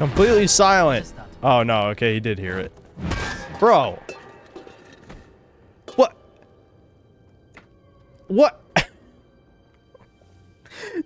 Completely silent. Oh, no. Okay, he did hear it. Bro. What? What?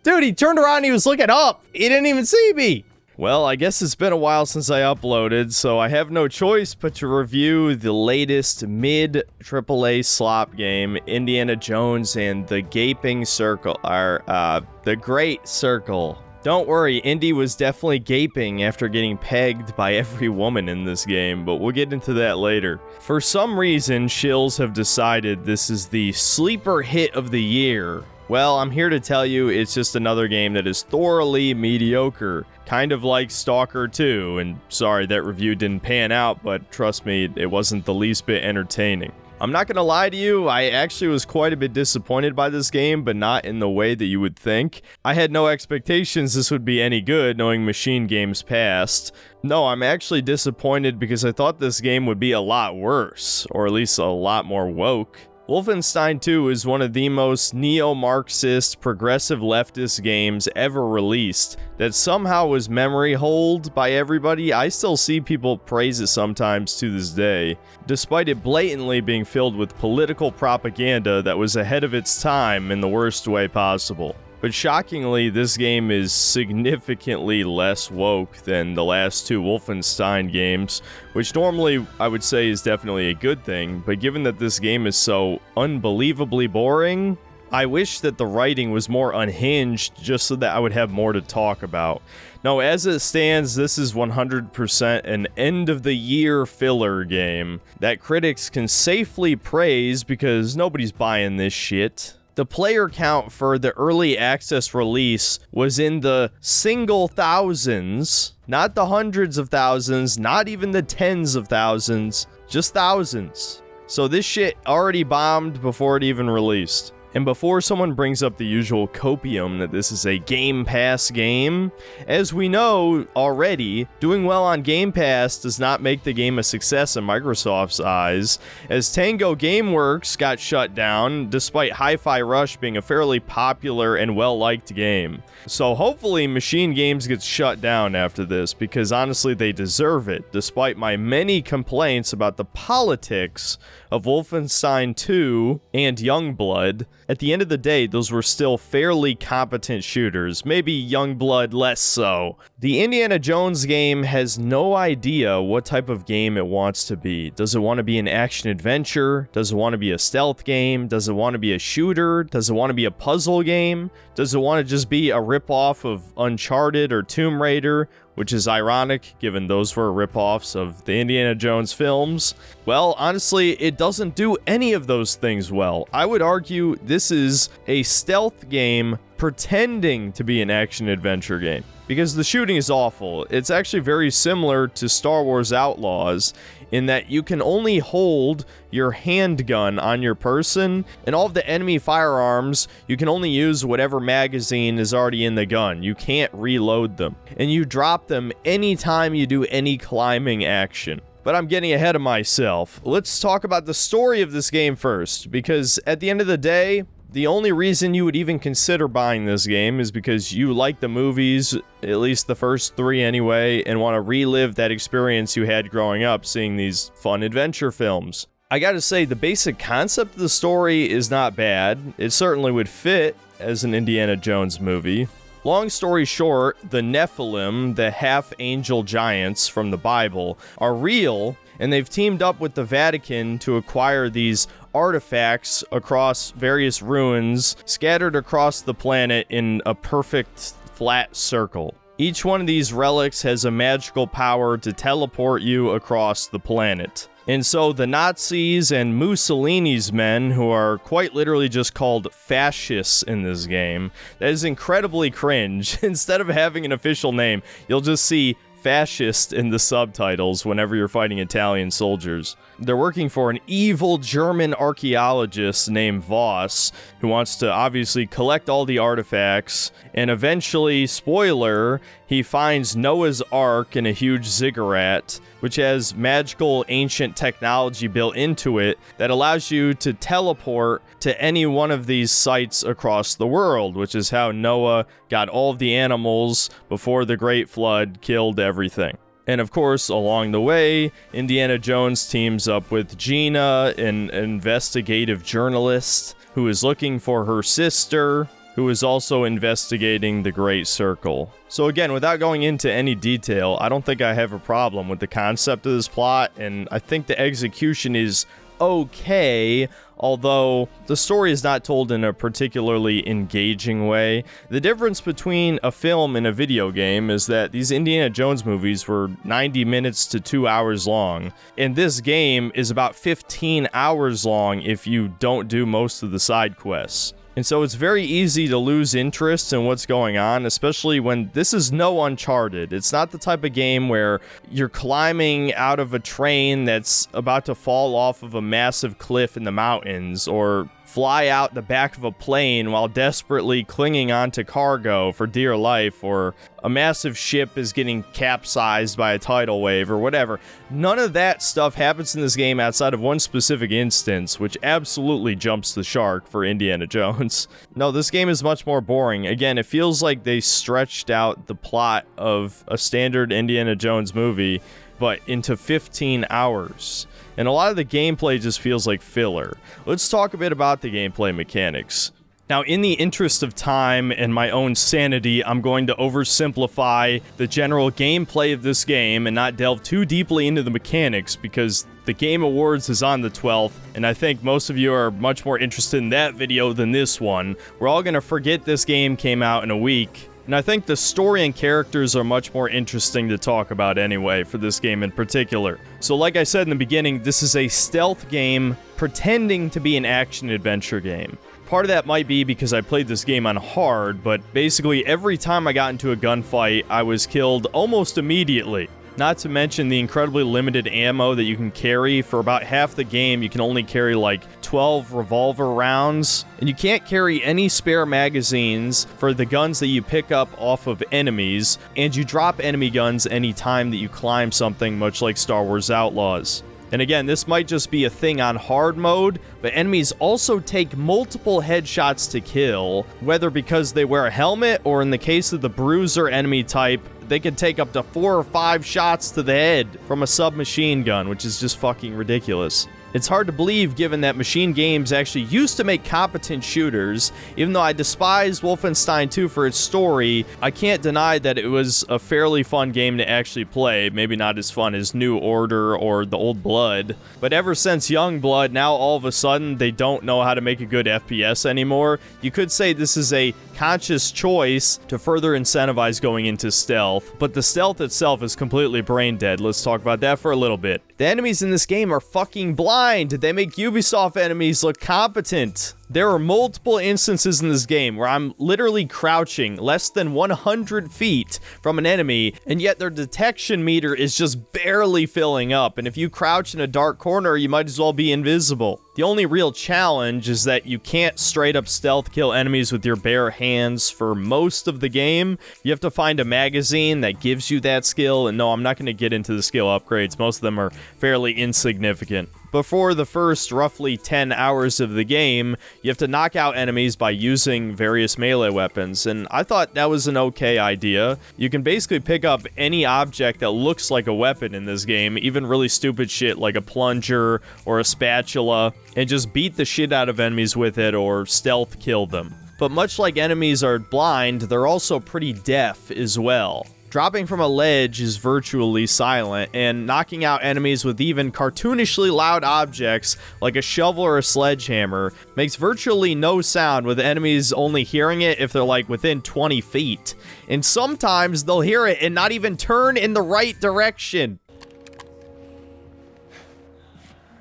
Dude, he turned around and he was looking up. He didn't even see me. Well, I guess it's been a while since I uploaded, so I have no choice but to review the latest mid-AAA slop game, Indiana Jones and the Gaping Circle, the Great Circle. Don't worry, Indy was definitely gaping after getting pegged by every woman in this game, but we'll get into that later. For some reason, shills have decided this is the sleeper hit of the year. Well, I'm here to tell you it's just another game that is thoroughly mediocre. Kind of like Stalker 2, and sorry that review didn't pan out, but trust me, it wasn't the least bit entertaining. I'm not gonna lie to you, I actually was quite a bit disappointed by this game, but not in the way that you would think. I had no expectations this would be any good, knowing Machine Games past. No, I'm actually disappointed because I thought this game would be a lot worse, or at least a lot more woke. Wolfenstein 2 is one of the most neo-Marxist, progressive leftist games ever released that somehow was memory holed by everybody. I still see people praise it sometimes to this day, despite it blatantly being filled with political propaganda that was ahead of its time in the worst way possible. But shockingly, this game is significantly less woke than the last two Wolfenstein games, which normally I would say is definitely a good thing, but given that this game is so unbelievably boring, I wish that the writing was more unhinged just so that I would have more to talk about. Now, as it stands, this is 100% an end-of-the-year filler game that critics can safely praise because nobody's buying this shit. The player count for the early access release was in the single thousands, not the hundreds of thousands, not even the tens of thousands, just thousands. So this shit already bombed before it even released. And before someone brings up the usual copium that this is a Game Pass game, as we know already, doing well on Game Pass does not make the game a success in Microsoft's eyes, as Tango Gameworks got shut down, despite Hi-Fi Rush being a fairly popular and well-liked game. So hopefully Machine Games gets shut down after this, because honestly they deserve it, despite my many complaints about the politics of Wolfenstein 2 and Youngblood. At the end of the day, those were still fairly competent shooters, maybe Youngblood less so. The Indiana Jones game has no idea what type of game it wants to be. Does it want to be an action-adventure? Does it want to be a stealth game? Does it want to be a shooter? Does it want to be a puzzle game? Does it want to just be a ripoff of Uncharted or Tomb Raider? Which is ironic, given those were ripoffs of the Indiana Jones films. Well, honestly, it doesn't do any of those things well. I would argue this is a stealth game pretending to be an action-adventure game, because the shooting is awful. It's actually very similar to Star Wars Outlaws, in that you can only hold your handgun on your person, and all of the enemy firearms, you can only use whatever magazine is already in the gun. You can't reload them, and you drop them anytime you do any climbing action. But I'm getting ahead of myself. Let's talk about the story of this game first, because at the end of the day, the only reason you would even consider buying this game is because you like the movies, at least the first three anyway, and want to relive that experience you had growing up seeing these fun adventure films. I gotta say, the basic concept of the story is not bad. It certainly would fit as an Indiana Jones movie. Long story short, the Nephilim, the half-angel giants from the Bible, are real, and they've teamed up with the Vatican to acquire these artifacts across various ruins scattered across the planet in a perfect flat circle. Each one of these relics has a magical power to teleport you across the planet. And so the Nazis and Mussolini's men, who are quite literally just called fascists in this game, that is incredibly cringe. Instead of having an official name, you'll just see fascist in the subtitles whenever you're fighting Italian soldiers. They're working for an evil German archaeologist named Voss, who wants to obviously collect all the artifacts, and eventually, spoiler, he finds Noah's Ark in a huge ziggurat, which has magical ancient technology built into it that allows you to teleport to any one of these sites across the world, which is how Noah got all of the animals before the Great Flood killed everything. And of course, along the way, Indiana Jones teams up with Gina, an investigative journalist who is looking for her sister, who is also investigating the Great Circle. So again, without going into any detail, I don't think I have a problem with the concept of this plot, and I think the execution is okay, although the story is not told in a particularly engaging way. The difference between a film and a video game is that these Indiana Jones movies were 90 minutes to 2 hours long, and this game is about 15 hours long if you don't do most of the side quests. And so it's very easy to lose interest in what's going on, especially when this is no Uncharted. It's not the type of game where you're climbing out of a train that's about to fall off of a massive cliff in the mountains, or fly out the back of a plane while desperately clinging onto cargo for dear life, or a massive ship is getting capsized by a tidal wave, or whatever. None of that stuff happens in this game outside of one specific instance, which absolutely jumps the shark for Indiana Jones. No, this game is much more boring. Again, it feels like they stretched out the plot of a standard Indiana Jones movie, but into 15 hours. And a lot of the gameplay just feels like filler. Let's talk a bit about the gameplay mechanics. Now, in the interest of time and my own sanity, I'm going to oversimplify the general gameplay of this game and not delve too deeply into the mechanics, because the Game Awards is on the 12th, and I think most of you are much more interested in that video than this one. We're all gonna forget this game came out in a week. And I think the story and characters are much more interesting to talk about anyway, for this game in particular. So like I said in the beginning, this is a stealth game pretending to be an action-adventure game. Part of that might be because I played this game on hard, but basically every time I got into a gunfight, I was killed almost immediately. Not to mention the incredibly limited ammo that you can carry. For about half the game, you can only carry like 12 revolver rounds, and you can't carry any spare magazines for the guns that you pick up off of enemies, and you drop enemy guns anytime that you climb something, much like Star Wars Outlaws. And again, this might just be a thing on hard mode, but enemies also take multiple headshots to kill, whether because they wear a helmet, or in the case of the bruiser enemy type, they can take up to 4 or 5 shots to the head from a submachine gun, which is just fucking ridiculous. It's hard to believe, given that Machine Games actually used to make competent shooters. Even though I despise Wolfenstein 2 for its story, I can't deny that it was a fairly fun game to actually play. Maybe not as fun as New Order or The Old Blood. But ever since Young Blood, now all of a sudden they don't know how to make a good FPS anymore. You could say this is a conscious choice to further incentivize going into stealth, but the stealth itself is completely brain dead. Let's talk about that for a little bit. The enemies in this game are fucking blind. They make Ubisoft enemies look competent. There are multiple instances in this game where I'm literally crouching less than 100 feet from an enemy, and yet their detection meter is just barely filling up, and if you crouch in a dark corner, you might as well be invisible. The only real challenge is that you can't straight up stealth kill enemies with your bare hands for most of the game. You have to find a magazine that gives you that skill, and no, I'm not going to get into the skill upgrades. Most of them are fairly insignificant. Before the first roughly 10 hours of the game, you have to knock out enemies by using various melee weapons, and I thought that was an okay idea. You can basically pick up any object that looks like a weapon in this game, even really stupid shit like a plunger or a spatula, and just beat the shit out of enemies with it or stealth kill them. But much like enemies are blind, they're also pretty deaf as well. Dropping from a ledge is virtually silent, and knocking out enemies with even cartoonishly loud objects like a shovel or a sledgehammer makes virtually no sound, with enemies only hearing it if they're like within 20 feet. And sometimes they'll hear it and not even turn in the right direction.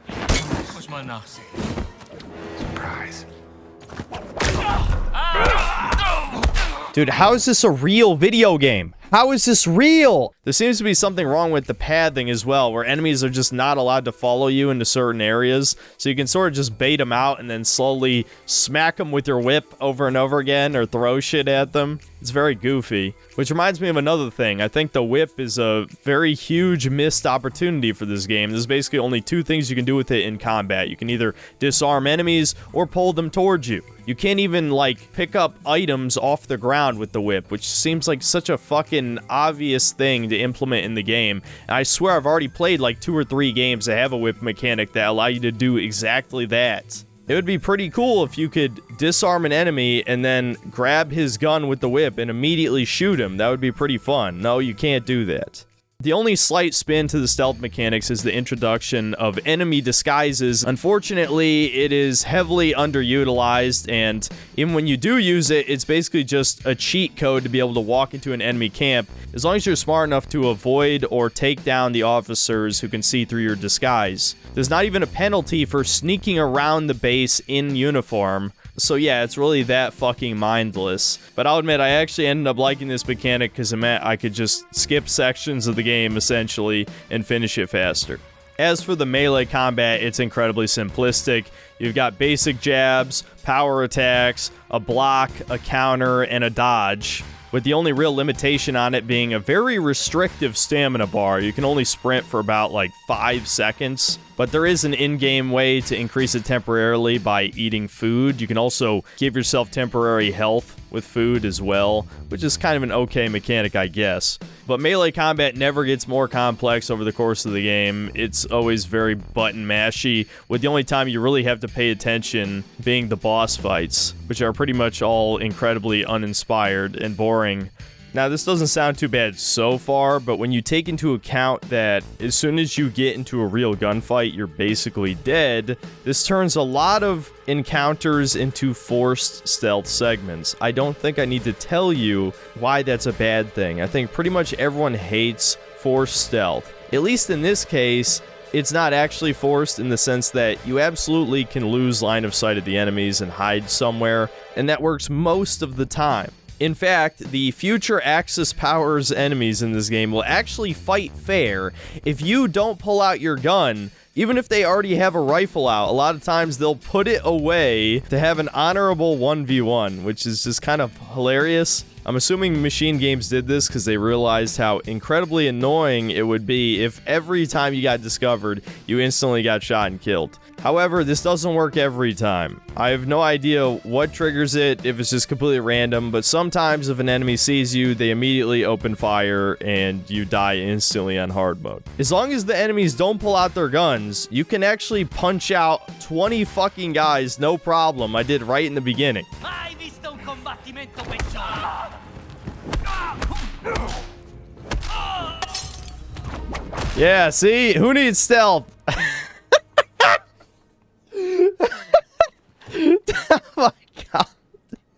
What's my nasi? Surprise. Dude, how is this a real video game? How is this real? There seems to be something wrong with the pathing as well, where enemies are just not allowed to follow you into certain areas, so you can sort of just bait them out and then slowly smack them with your whip over and over again, or throw shit at them. It's very goofy. Which reminds me of another thing. I think the whip is a very huge missed opportunity for this game. There's basically only two things you can do with it in combat. You can either disarm enemies or pull them towards you. You can't even, like, pick up items off the ground with the whip, which seems like such a fucking obvious thing to implement in the game. And I swear I've already played like 2 or 3 games that have a whip mechanic that allow you to do exactly that. It would be pretty cool if you could disarm an enemy and then grab his gun with the whip and immediately shoot him. That would be pretty fun. No, you can't do that. The only slight spin to the stealth mechanics is the introduction of enemy disguises. Unfortunately, it is heavily underutilized, and even when you do use it, it's basically just a cheat code to be able to walk into an enemy camp, as long as you're smart enough to avoid or take down the officers who can see through your disguise. There's not even a penalty for sneaking around the base in uniform. So yeah, it's really that fucking mindless. But I'll admit, I actually ended up liking this mechanic because it meant I could just skip sections of the game, essentially, and finish it faster. As for the melee combat, it's incredibly simplistic. You've got basic jabs, power attacks, a block, a counter, and a dodge, with the only real limitation on it being a very restrictive stamina bar. You can only sprint for about like 5 seconds, but there is an in-game way to increase it temporarily by eating food. You can also give yourself temporary health with food as well, which is kind of an okay mechanic, I guess. But melee combat never gets more complex over the course of the game. It's always very button mashy, with the only time you really have to pay attention being the boss fights, which are pretty much all incredibly uninspired and boring. Now, this doesn't sound too bad so far, but when you take into account that as soon as you get into a real gunfight, you're basically dead, this turns a lot of encounters into forced stealth segments. I don't think I need to tell you why that's a bad thing. I think pretty much everyone hates forced stealth. At least in this case, it's not actually forced in the sense that you absolutely can lose line of sight of the enemies and hide somewhere, and that works most of the time. In fact, the future Axis powers enemies in this game will actually fight fair. If you don't pull out your gun, even if they already have a rifle out, a lot of times they'll put it away to have an honorable 1v1, which is just kind of hilarious. I'm assuming Machine Games did this because they realized how incredibly annoying it would be if every time you got discovered, you instantly got shot and killed. However, this doesn't work every time. I have no idea what triggers it, if it's just completely random, but sometimes if an enemy sees you, they immediately open fire and you die instantly on hard mode. As long as the enemies don't pull out their guns, you can actually punch out 20 fucking guys, no problem. I did right in the beginning. Hai visto un combattimento peggiore? Yeah, see? Who needs stealth? Oh my god.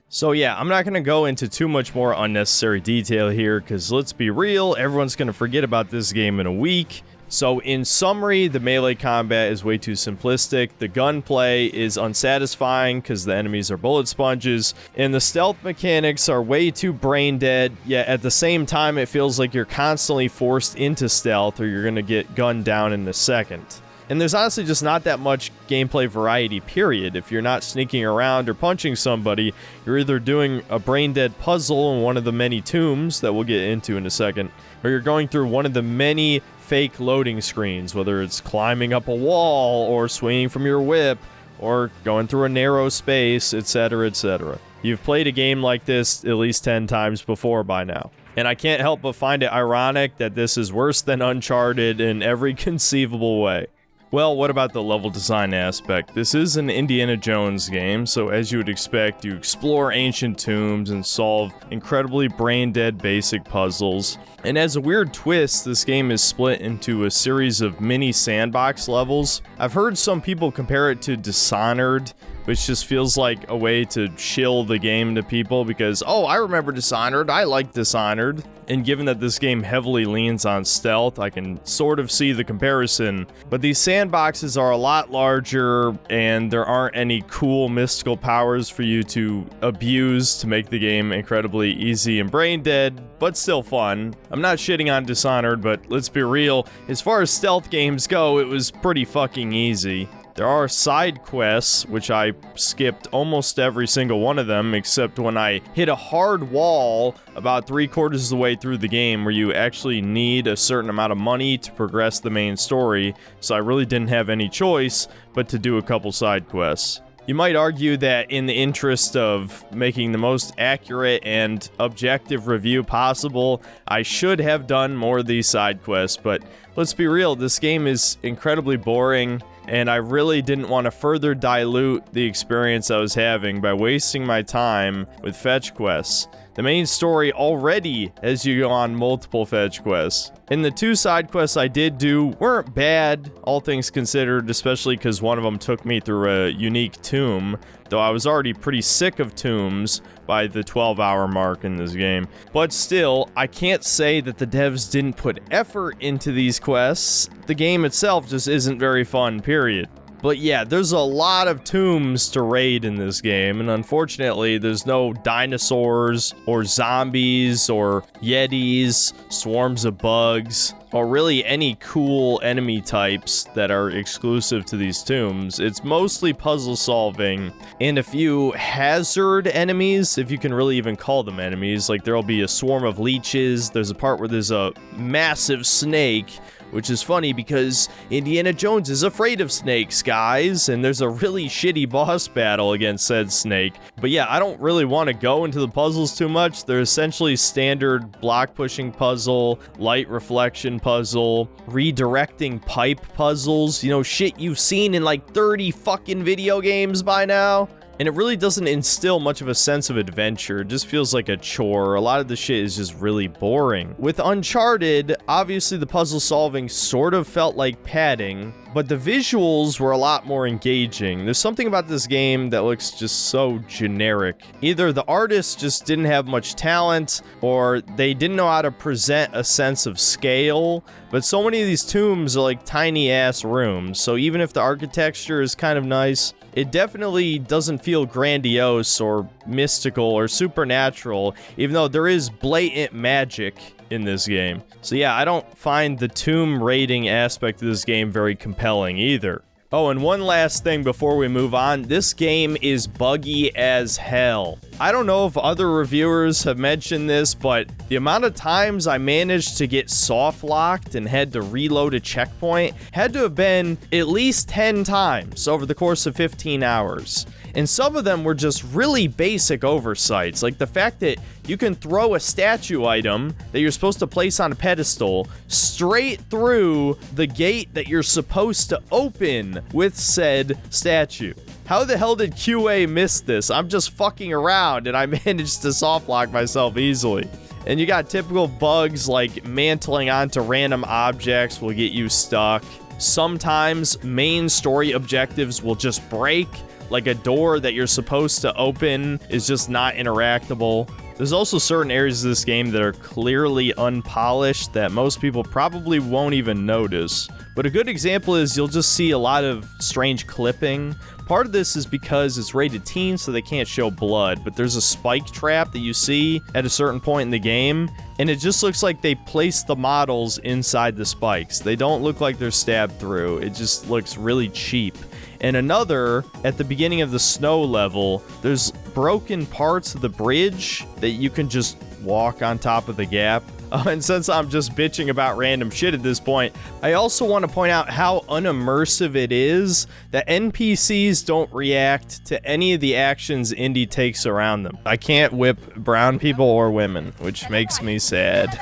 So yeah, I'm not going to go into too much more unnecessary detail here, because let's be real, everyone's going to forget about this game in a week. So in summary, the melee combat is way too simplistic, the gunplay is unsatisfying because the enemies are bullet sponges, and the stealth mechanics are way too brain dead, yet at the same time it feels like you're constantly forced into stealth or you're going to get gunned down in a second. And there's honestly just not that much gameplay variety, period. If you're not sneaking around or punching somebody, you're either doing a brain-dead puzzle in one of the many tombs that we'll get into in a second, or you're going through one of the many fake loading screens, whether it's climbing up a wall, or swinging from your whip, or going through a narrow space, etc., etc. You've played a game like this at least 10 times before by now. And I can't help but find it ironic that this is worse than Uncharted in every conceivable way. Well, what about the level design aspect? This is an Indiana Jones game, so as you would expect, you explore ancient tombs and solve incredibly brain-dead basic puzzles. And as a weird twist, this game is split into a series of mini sandbox levels. I've heard some people compare it to Dishonored, which just feels like a way to shill the game to people because, oh, I remember Dishonored, I like Dishonored. And given that this game heavily leans on stealth, I can sort of see the comparison. But these sandboxes are a lot larger, and there aren't any cool mystical powers for you to abuse to make the game incredibly easy and brain dead, but still fun. I'm not shitting on Dishonored, but let's be real, as far as stealth games go, it was pretty fucking easy. There are side quests, which I skipped almost every single one of them, except when I hit a hard wall about 3/4 of the way through the game where you actually need a certain amount of money to progress the main story, so I really didn't have any choice but to do a couple side quests. You might argue that in the interest of making the most accurate and objective review possible, I should have done more of these side quests, but let's be real, this game is incredibly boring, and I really didn't want to further dilute the experience I was having by wasting my time with fetch quests. The main story already has you go on multiple fetch quests. And the 2 side quests I did do weren't bad, all things considered, especially because one of them took me through a unique tomb, though I was already pretty sick of tombs by the 12-hour mark in this game. But still, I can't say that the devs didn't put effort into these quests. The game itself just isn't very fun, period. But yeah, there's a lot of tombs to raid in this game, and unfortunately, there's no dinosaurs, or zombies, or yetis, swarms of bugs, or really any cool enemy types that are exclusive to these tombs. It's mostly puzzle solving, and a few hazard enemies, if you can really even call them enemies. Like, there'll be a swarm of leeches, there's a part where there's a massive snake, which is funny because Indiana Jones is afraid of snakes, guys, and there's a really shitty boss battle against said snake. But yeah, I don't really want to go into the puzzles too much. They're essentially standard block pushing puzzle, light reflection puzzle, redirecting pipe puzzles, you know, shit you've seen in like 30 fucking video games by now. And it really doesn't instill much of a sense of adventure. It just feels like a chore. A lot of the shit is just really boring. With Uncharted, obviously the puzzle solving sort of felt like padding, but the visuals were a lot more engaging. There's something about this game that looks just so generic. Either the artists just didn't have much talent, or they didn't know how to present a sense of scale, but so many of these tombs are like tiny ass rooms, so even if the architecture is kind of nice, it definitely doesn't feel grandiose or mystical or supernatural, even though there is blatant magic in this game. So yeah, I don't find the tomb raiding aspect of this game very compelling either. Oh, and one last thing before we move on, this game is buggy as hell. I don't know if other reviewers have mentioned this, but the amount of times I managed to get soft locked and had to reload a checkpoint had to have been at least 10 times over the course of 15 hours. And some of them were just really basic oversights, like the fact that you can throw a statue item that you're supposed to place on a pedestal straight through the gate that you're supposed to open with said statue. How the hell did QA miss this? I'm just fucking around and I managed to soft lock myself easily. And you got typical bugs like mantling onto random objects will get you stuck. Sometimes main story objectives will just break, like a door that you're supposed to open is just not interactable. There's also certain areas of this game that are clearly unpolished that most people probably won't even notice. But a good example is you'll just see a lot of strange clipping. Part of this is because it's rated teen, so they can't show blood, but there's a spike trap that you see at a certain point in the game, and it just looks like they placed the models inside the spikes. They don't look like they're stabbed through. It just looks really cheap. And another, at the beginning of the snow level, there's broken parts of the bridge that you can just walk on top of the gap. And since I'm just bitching about random shit at this point, I also want to point out how unimmersive it is that NPCs don't react to any of the actions Indy takes around them. I can't whip brown people or women, which makes me sad.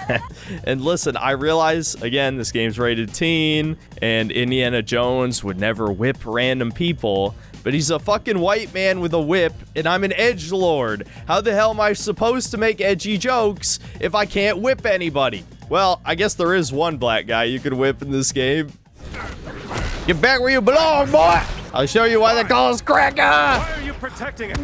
And listen, I realize, again, this game's rated teen, and Indiana Jones would never whip random people, but he's a fucking white man with a whip, and I'm an edgelord. How the hell am I supposed to make edgy jokes if I can't whip anybody? Well, I guess there is one black guy you could whip in this game. Get back where you belong, boy! I'll show you why they call us cracker! Why are you protecting it?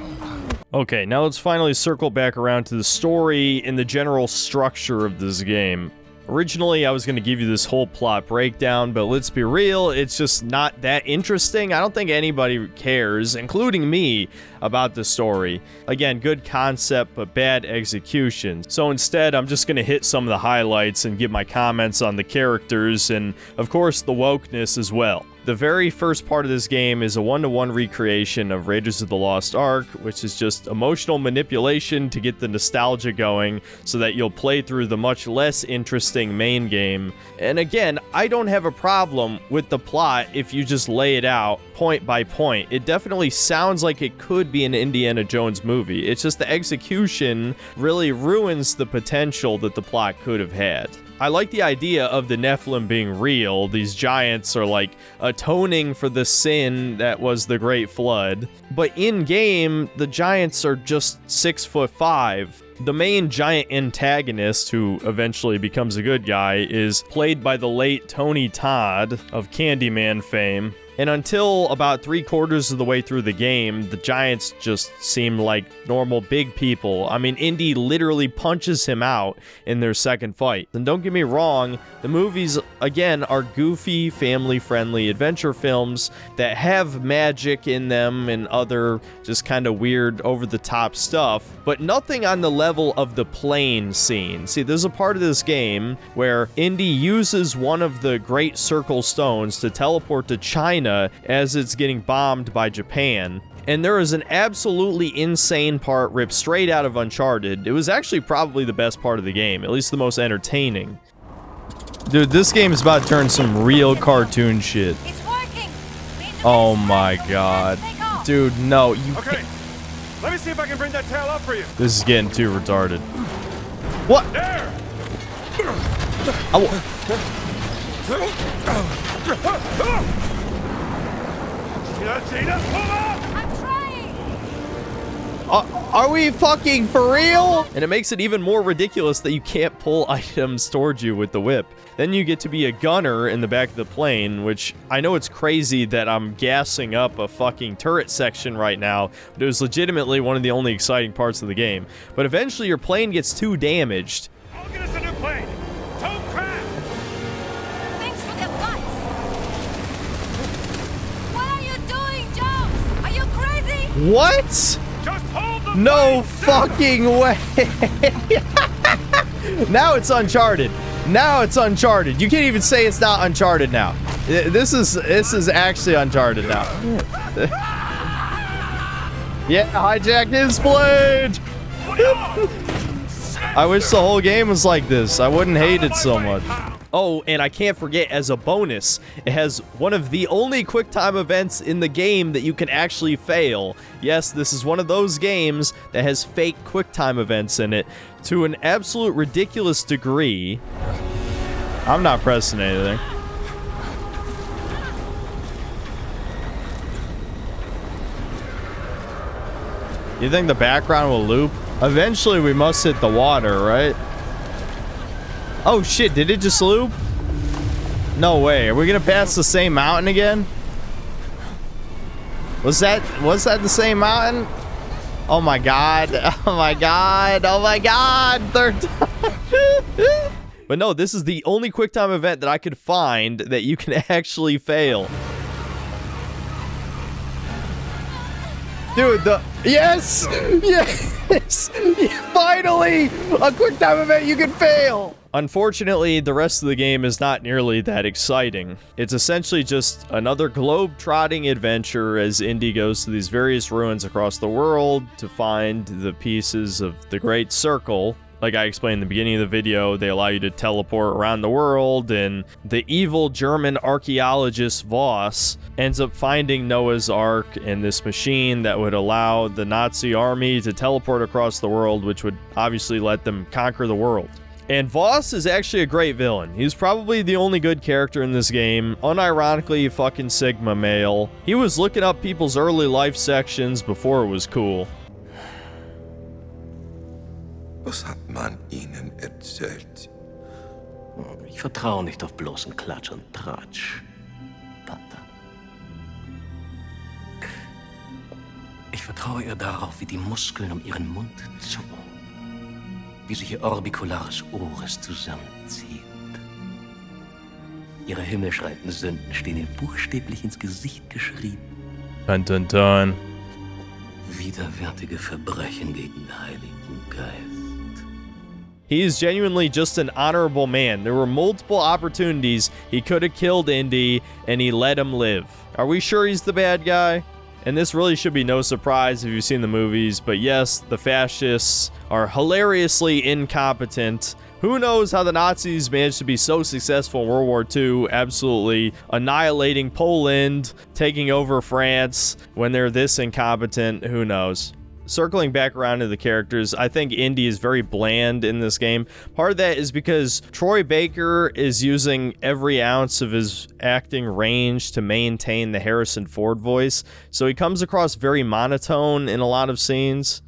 Okay, now let's finally circle back around to the story and the general structure of this game. Originally, I was going to give you this whole plot breakdown, but let's be real, it's just not that interesting. I don't think anybody cares, including me, about the story. Again, good concept, but bad execution. So instead, I'm just going to hit some of the highlights and give my comments on the characters and, of course, the wokeness as well. The very first part of this game is a one-to-one recreation of Raiders of the Lost Ark, which is just emotional manipulation to get the nostalgia going so that you'll play through the much less interesting main game. And again, I don't have a problem with the plot if you just lay it out point by point. It definitely sounds like it could be an Indiana Jones movie. It's just the execution really ruins the potential that the plot could have had. I like the idea of the Nephilim being real. These giants are like atoning for the sin that was the Great Flood. But in-game, the giants are just 6'5". The main giant antagonist, who eventually becomes a good guy, is played by the late Tony Todd of Candyman fame. And until about 3/4 of the way through the game, the giants just seem like normal big people. I mean, Indy literally punches him out in their second fight. And don't get me wrong, the movies, again, are goofy, family-friendly adventure films that have magic in them and other just kind of weird, over-the-top stuff, but nothing on the level of the plane scene. See, there's a part of this game where Indy uses one of the Great Circle Stones to teleport to China as it's getting bombed by Japan. And there is an absolutely insane part ripped straight out of Uncharted. It was actually probably the best part of the game, at least the most entertaining. Dude, this game is about to turn some real cartoon shit. It's working. Oh my god. Dude, no, you Okay, can't. let me see if I can bring that tail up for you. This is getting too retarded. What? There! I'm trying. Are we fucking for real? And it makes it even more ridiculous that you can't pull items towards you with the whip. Then you get to be a gunner in the back of the plane, which I know it's crazy that I'm gassing up a fucking turret section right now, but it was legitimately one of the only exciting parts of the game. But eventually your plane gets too damaged. I'll get us a new plane. Don't crash! Thanks for the advice. What are you doing, Jones? Are you crazy? What? Just hold the No plane fucking way. Now it's Uncharted. Now it's Uncharted. You can't even say it's not Uncharted now. This is actually Uncharted now. Yeah, hijack his blade. I wish the whole game was like this. I wouldn't hate it so much. Oh, and I can't forget, as a bonus, it has one of the only QuickTime events in the game that you can actually fail. Yes, this is one of those games that has fake QuickTime events in it to an absolute ridiculous degree. I'm not pressing anything. You think the background will loop? Eventually, we must hit the water, right? Oh shit, did it just loop? No way. Are we gonna pass the same mountain again? Was that the same mountain? Oh my god. Oh my god. Oh my god. Third time. But no, this is the only QuickTime event that I could find that you can actually fail. Dude, yes! Yes! Finally! A QuickTime event you can fail! Unfortunately, the rest of the game is not nearly that exciting. It's essentially just another globe-trotting adventure as Indy goes to these various ruins across the world to find the pieces of the Great Circle. Like I explained in the beginning of the video, they allow you to teleport around the world, and the evil German archaeologist Voss ends up finding Noah's Ark and this machine that would allow the Nazi army to teleport across the world, which would obviously let them conquer the world. And Voss is actually a great villain. He's probably the only good character in this game. Unironically, fucking Sigma male. He was looking up people's early life sections before it was cool. Was hat man Ihnen erzählt? Ich vertraue nicht auf bloßen Klatsch und Tratsch, Vater. traue ihr darauf, wie die Muskeln um ihren Mund zucken, wie sich ihr orbiculares Oris zusammenzieht. Ihre himmelschreienden Sünden stehen ihr buchstäblich ins Gesicht geschrieben. Dun, dun, dun. Widerwärtige Verbrechen gegen den Heiligen Geist. He is genuinely just an honorable man. There were multiple opportunities he could have killed Indy, and he let him live. Are we sure he's the bad guy? And this really should be no surprise if you've seen the movies, but yes, the fascists are hilariously incompetent. Who knows how the Nazis managed to be so successful in World War II, absolutely annihilating Poland, taking over France, when they're this incompetent, who knows? Circling back around to the characters, I think Indy is very bland in this game. Part of that is because Troy Baker is using every ounce of his acting range to maintain the Harrison Ford voice, so he comes across very monotone in a lot of scenes.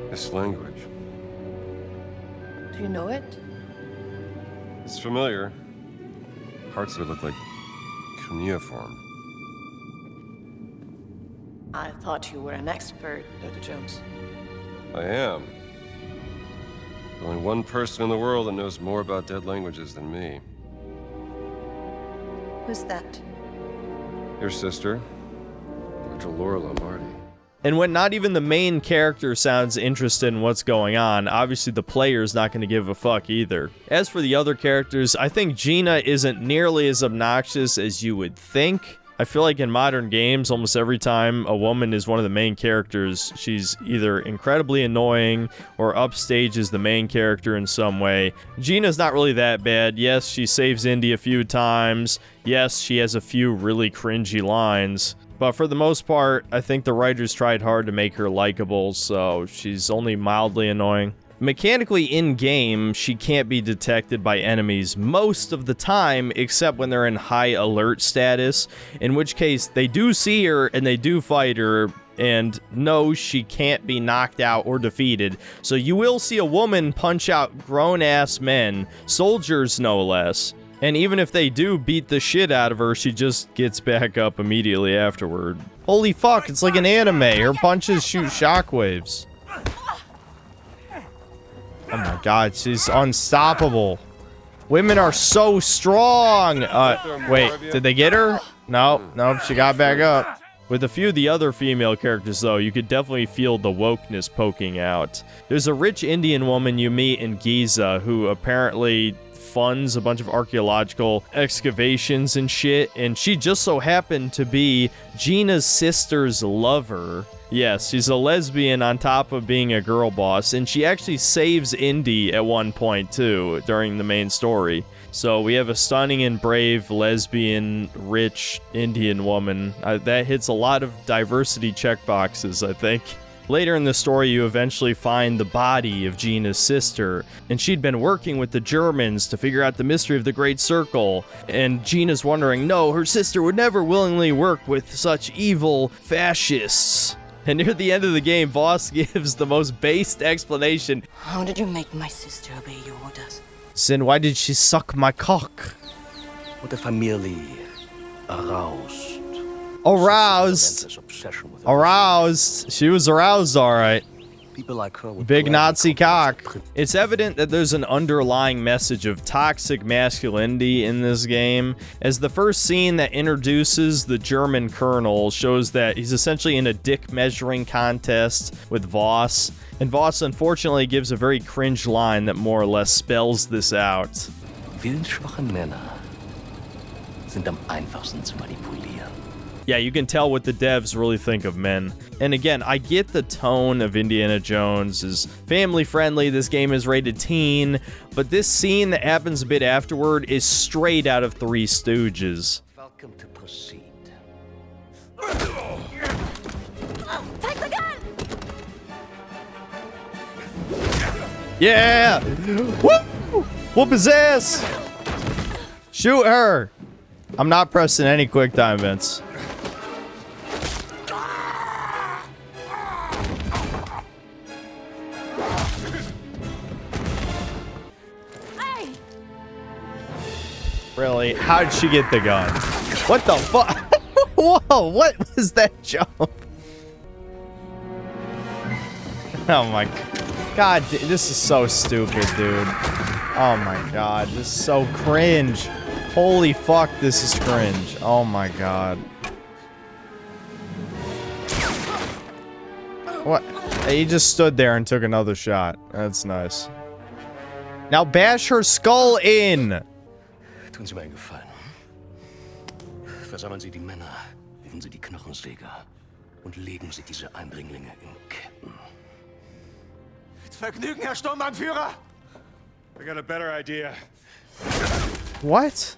This language. Do you know it? It's familiar. Parts of it look like cuneiform. I thought you were an expert, Dr. Jones. I am. Only one person in the world that knows more about dead languages than me. Who's that? Your sister, Dr. Laura Lombardi. And when not even the main character sounds interested in what's going on, obviously the player's not going to give a fuck either. As for the other characters, I think Gina isn't nearly as obnoxious as you would think. I feel like in modern games, almost every time a woman is one of the main characters, she's either incredibly annoying or upstages the main character in some way. Gina's not really that bad. Yes, she saves Indy a few times. Yes, she has a few really cringy lines. But for the most part, I think the writers tried hard to make her likable, so she's only mildly annoying. Mechanically in-game, she can't be detected by enemies most of the time, except when they're in high alert status, in which case they do see her and they do fight her, and no, she can't be knocked out or defeated. So you will see a woman punch out grown-ass men, soldiers no less. And even if they do beat the shit out of her, she just gets back up immediately afterward. Holy fuck, it's like an anime. Her punches shoot shockwaves. Oh my god, she's unstoppable. Women are so strong. Wait, did they get her? No, she got back up. With a few of the other female characters, though, you could definitely feel the wokeness poking out. There's a rich Indian woman you meet in Giza who apparently funds a bunch of archaeological excavations and shit, and she just so happened to be Gina's sister's lover. Yes, she's a lesbian on top of being a girl boss, and she actually saves Indy at one point, too, during the main story. So we have a stunning and brave, lesbian, rich Indian woman. That hits a lot of diversity checkboxes, I think. Later in the story, you eventually find the body of Gina's sister, and she'd been working with the Germans to figure out the mystery of the Great Circle, and Gina's wondering, no, her sister would never willingly work with such evil fascists. And near the end of the game, Voss gives the most based explanation. How did you make my sister obey your orders? Then why did she suck my cock? Oder merely aroused. Aroused. Aroused. She was aroused, all right. People like her would Big Nazi cock. gladly It's evident that there's an underlying message of toxic masculinity in this game, as the first scene that introduces the German colonel shows that he's essentially in a dick measuring contest with Voss, and Voss unfortunately gives a very cringe line that more or less spells this out. Willensschwache Männer sind am einfachsten zu manipulieren. Yeah, you can tell what the devs really think of men. And again, I get the tone of Indiana Jones is family friendly, this game is rated teen, but this scene that happens a bit afterward is straight out of Three Stooges. Welcome to proceed. Take the gun! Yeah! Woo! Whoop his ass! Shoot her! I'm not pressing any quick time events. Really? How did she get the gun? What the fuck? Whoa, what was that jump? Oh my god, this is so stupid, dude. Oh my god, this is so cringe. Holy fuck, this is cringe. Oh my god. What? He just stood there and took another shot. That's nice. Now bash her skull in! Tun Sie mir einen Gefallen. Versammeln Sie die Männer, rufen Sie die Knochensäger und legen Sie diese Eindringlinge in Ketten. Mit Vergnügen, Herr Sturmbannführer! I got a better idea. What?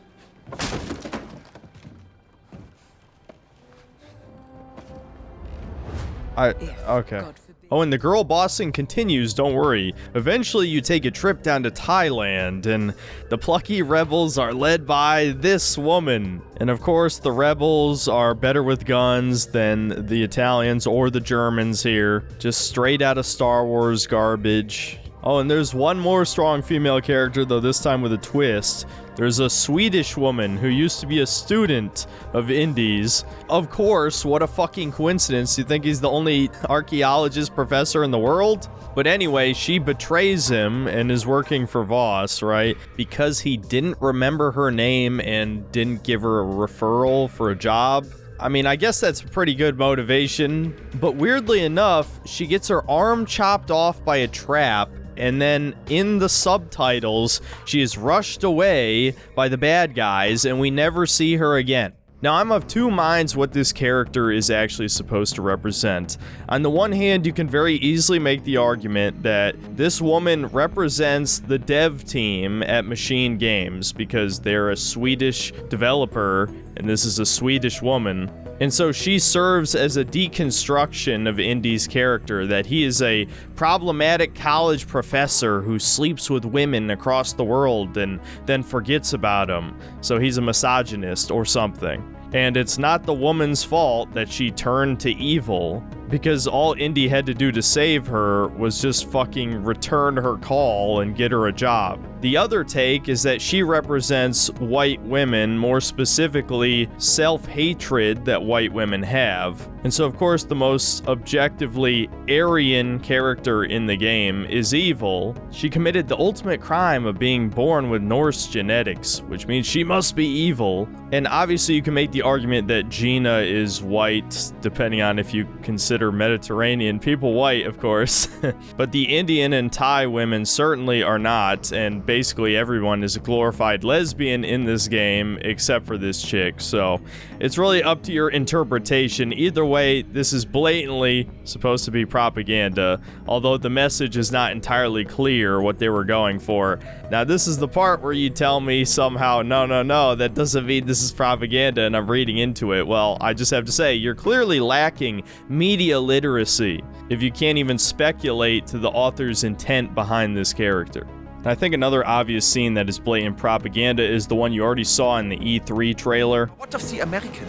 Okay. Oh, and the girl bossing continues, don't worry. Eventually you take a trip down to Thailand, and the plucky rebels are led by this woman. And of course, the rebels are better with guns than the Italians or the Germans here. Just straight out of Star Wars garbage. Oh, and there's one more strong female character, though this time with a twist. There's a Swedish woman who used to be a student of Indy's. Of course, what a fucking coincidence. You think he's the only archaeologist professor in the world? But anyway, she betrays him and is working for Voss, right? Because he didn't remember her name and didn't give her a referral for a job. I mean, I guess that's pretty good motivation. But weirdly enough, she gets her arm chopped off by a trap. And then in the subtitles, she is rushed away by the bad guys, and we never see her again. Now, I'm of two minds what this character is actually supposed to represent. On the one hand, you can very easily make the argument that this woman represents the dev team at Machine Games because they're a Swedish developer, and this is a Swedish woman. And so she serves as a deconstruction of Indy's character, that he is a problematic college professor who sleeps with women across the world and then forgets about them. So he's a misogynist or something. And it's not the woman's fault that she turned to evil, because all Indy had to do to save her was just fucking return her call and get her a job. The other take is that she represents white women, more specifically self-hatred that white women have. And so of course the most objectively Aryan character in the game is evil. She committed the ultimate crime of being born with Norse genetics, which means she must be evil. And obviously you can make the argument that Gina is white, depending on if you consider Mediterranean people white, of course. But the Indian and Thai women certainly are not, and basically everyone is a glorified lesbian in this game except for this chick. So it's really up to your interpretation. Either way, this is blatantly supposed to be propaganda, although the message is not entirely clear what they were going for. Now this is the part where you tell me somehow, no, that doesn't mean this is propaganda and I'm reading into it. Well, I just have to say, you're clearly lacking media literacy if you can't even speculate to the author's intent behind this character. And I think another obvious scene that is blatant propaganda is the one you already saw in the E3 trailer. What of the American?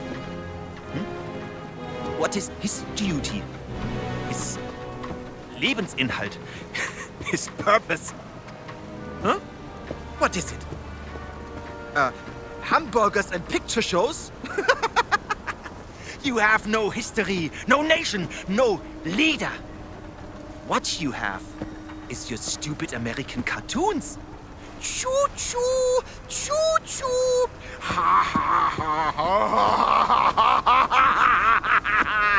What is his duty? His Lebensinhalt? His purpose? Huh? What is it? Hamburgers and picture shows? You have no history, no nation, no leader. What you have is your stupid American cartoons. Choo-choo, choo-choo. Ha ha ha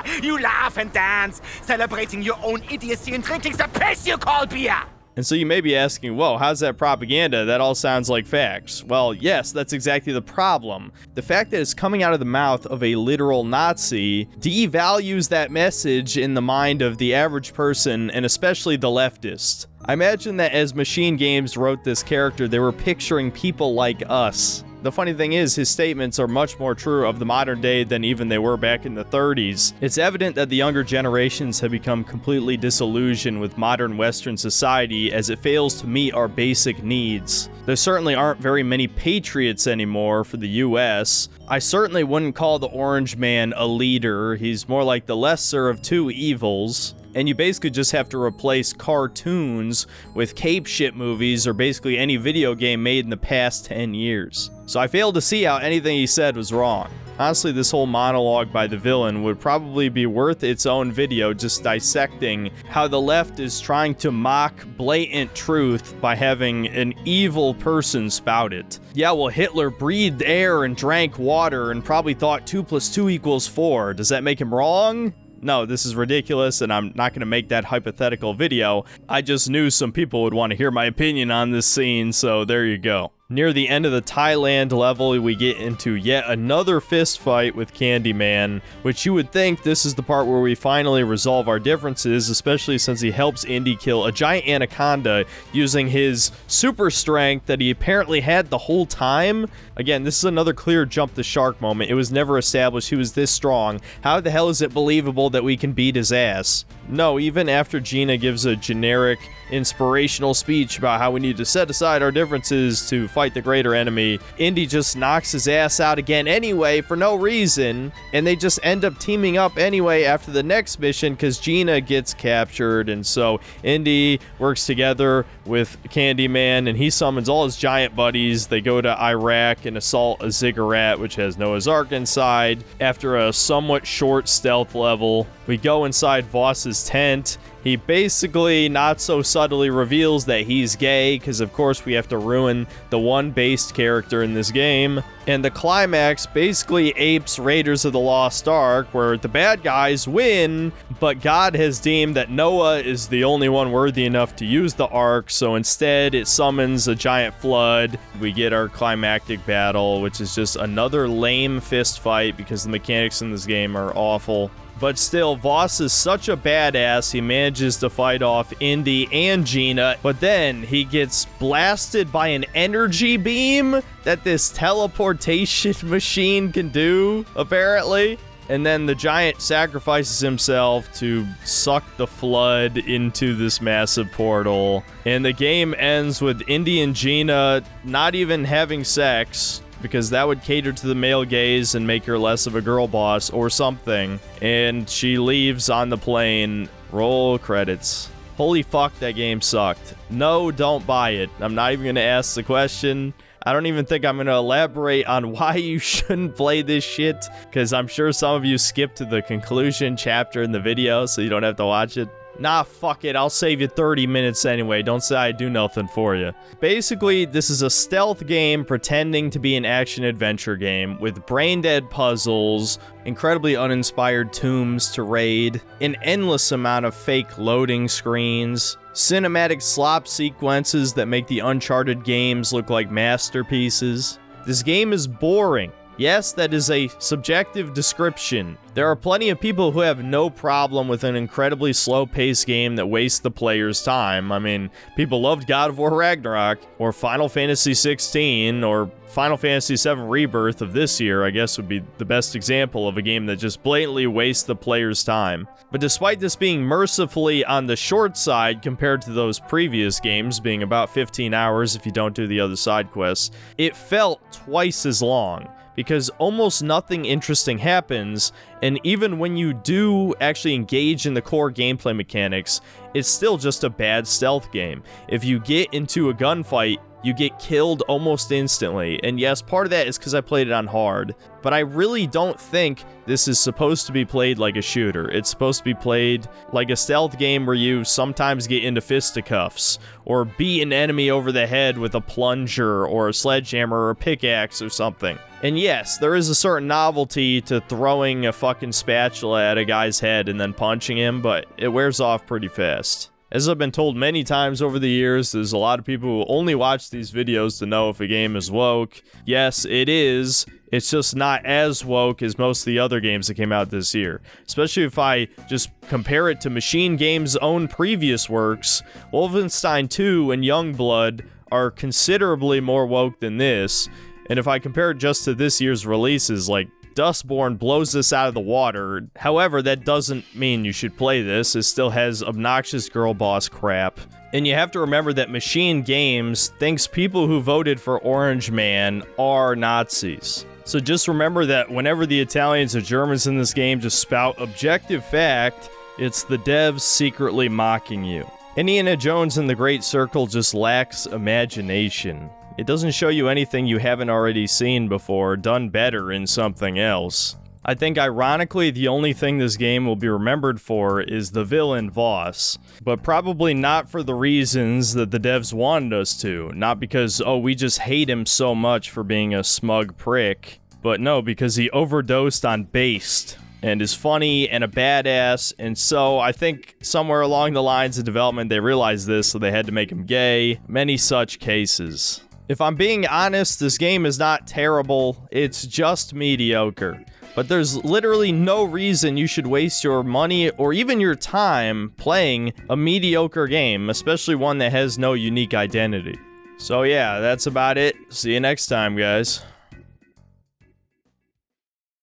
ha. You laugh and dance, celebrating your own idiocy and drinking the piss you call beer. And so you may be asking, whoa, how's that propaganda? That all sounds like facts. Well, yes, that's exactly the problem. The fact that it's coming out of the mouth of a literal Nazi devalues that message in the mind of the average person, and especially the leftist. I imagine that as Machine Games wrote this character, they were picturing people like us. The funny thing is, his statements are much more true of the modern day than even they were back in the 30s. It's evident that the younger generations have become completely disillusioned with modern Western society as it fails to meet our basic needs. There certainly aren't very many patriots anymore for the US. I certainly wouldn't call the Orange Man a leader. He's more like the lesser of two evils. And you basically just have to replace cartoons with cape shit movies or basically any video game made in the past 10 years. So I failed to see how anything he said was wrong. Honestly, this whole monologue by the villain would probably be worth its own video, just dissecting how the left is trying to mock blatant truth by having an evil person spout it. Yeah, well, Hitler breathed air and drank water and probably thought 2 + 2 = 4. Does that make him wrong? No, this is ridiculous, and I'm not going to make that hypothetical video. I just knew some people would want to hear my opinion on this scene, so there you go. Near the end of the Thailand level, we get into yet another fist fight with Candyman, which you would think this is the part where we finally resolve our differences, especially since he helps Indy kill a giant anaconda using his super strength that he apparently had the whole time. Again, this is another clear jump the shark moment. It was never established he was this strong. How the hell is it believable that we can beat his ass? No, even after Gina gives a generic, inspirational speech about how we need to set aside our differences to fight the greater enemy, Indy just knocks his ass out again anyway for no reason, and they just end up teaming up anyway after the next mission because Gina gets captured, and so Indy works together with Candyman, and he summons all his giant buddies. They go to Iraq and assault a ziggurat, which has Noah's Ark inside. After a somewhat short stealth level, we go inside Voss's tent. He basically, not so subtly, reveals that he's gay, because of course we have to ruin the one based character in this game. And the climax basically apes Raiders of the Lost Ark, where the bad guys win, but God has deemed that Noah is the only one worthy enough to use the Ark, so instead it summons a giant flood. We get our climactic battle, which is just another lame fist fight, because the mechanics in this game are awful. But still, Voss is such a badass, he manages to fight off Indy and Gina, but then he gets blasted by an energy beam that this teleportation machine can do, apparently. And then the giant sacrifices himself to suck the flood into this massive portal. And the game ends with Indy and Gina not even having sex, because that would cater to the male gaze and make her less of a girl boss or something. And she leaves on the plane. Roll credits. Holy fuck, that game sucked. No, don't buy it. I'm not even gonna ask the question. I don't even think I'm gonna elaborate on why you shouldn't play this shit, because I'm sure some of you skipped to the conclusion chapter in the video, so you don't have to watch it. Nah, fuck it, I'll save you 30 minutes anyway, don't say I do nothing for you. Basically, this is a stealth game pretending to be an action-adventure game with brain-dead puzzles, incredibly uninspired tombs to raid, an endless amount of fake loading screens, cinematic slop sequences that make the Uncharted games look like masterpieces. This game is boring. Yes, that is a subjective description. There are plenty of people who have no problem with an incredibly slow-paced game that wastes the player's time. I mean, people loved God of War Ragnarok, or Final Fantasy 16, or Final Fantasy 7 Rebirth of this year, I guess would be the best example of a game that just blatantly wastes the player's time. But despite this being mercifully on the short side compared to those previous games, being about 15 hours if you don't do the other side quests, it felt twice as long, because almost nothing interesting happens, and even when you do actually engage in the core gameplay mechanics, it's still just a bad stealth game. If you get into a gunfight, you get killed almost instantly, and yes, part of that is because I played it on hard, but I really don't think this is supposed to be played like a shooter. It's supposed to be played like a stealth game where you sometimes get into fisticuffs, or beat an enemy over the head with a plunger, or a sledgehammer, or a pickaxe, or something. And yes, there is a certain novelty to throwing a fucking spatula at a guy's head and then punching him, but it wears off pretty fast. As I've been told many times over the years, there's a lot of people who only watch these videos to know if a game is woke. Yes, it is. It's just not as woke as most of the other games that came out this year. Especially if I just compare it to Machine Games' own previous works. Wolfenstein 2 and Youngblood are considerably more woke than this. And if I compare it just to this year's releases, like Dustborn blows this out of the water. However, that doesn't mean you should play this. It still has obnoxious girl boss crap. And you have to remember that Machine Games thinks people who voted for Orange Man are Nazis. So just remember that whenever the Italians or Germans in this game just spout objective fact, it's the devs secretly mocking you. Indiana Jones and the Great Circle just lacks imagination. It doesn't show you anything you haven't already seen before, done better in something else. I think ironically the only thing this game will be remembered for is the villain Voss, but probably not for the reasons that the devs wanted us to. Not because, oh, we just hate him so much for being a smug prick, but no, because he overdosed on based and is funny and a badass, and so I think somewhere along the lines of development they realized this, so they had to make him gay. Many such cases. If I'm being honest, this game is not terrible, it's just mediocre. But there's literally no reason you should waste your money or even your time playing a mediocre game, especially one that has no unique identity. So yeah, that's about it. See you next time, guys.